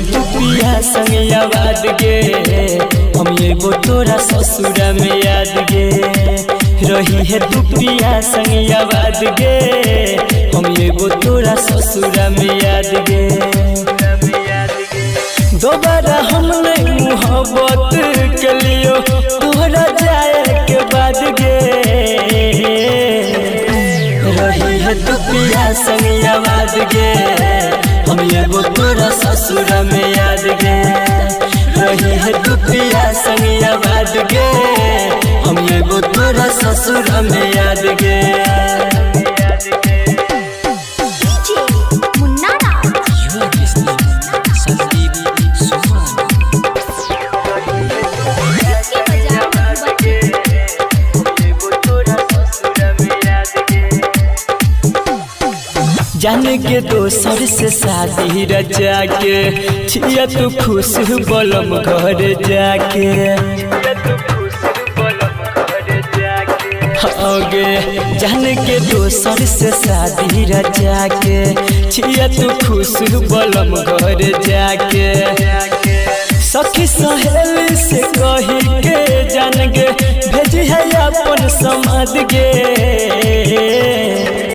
है तू पिया संग याद गे हम एगो तोरा ससुरा में याद गे रही है तू पिया संग याद गे हम एगो तोरा ससुरा में याद गे दोबारा हम नहीं मोहब्बत के लियो तोहरा जाए के बाद गे रही है तू पिया संग याद गे हम एगो तोरा ससुरा में याद गे रही है तू पिया संग याद गे हम एगो तोरा ससुरा में याद गे जाने के दोसर से शादी रचा के छिया तू खुश बलम घर जाके आगे जाने के दोसर से शादी रचा के छिया तू खुश बलम घर जाके सखी सहेली से कही के जान गे भेजी है अपन समाद गे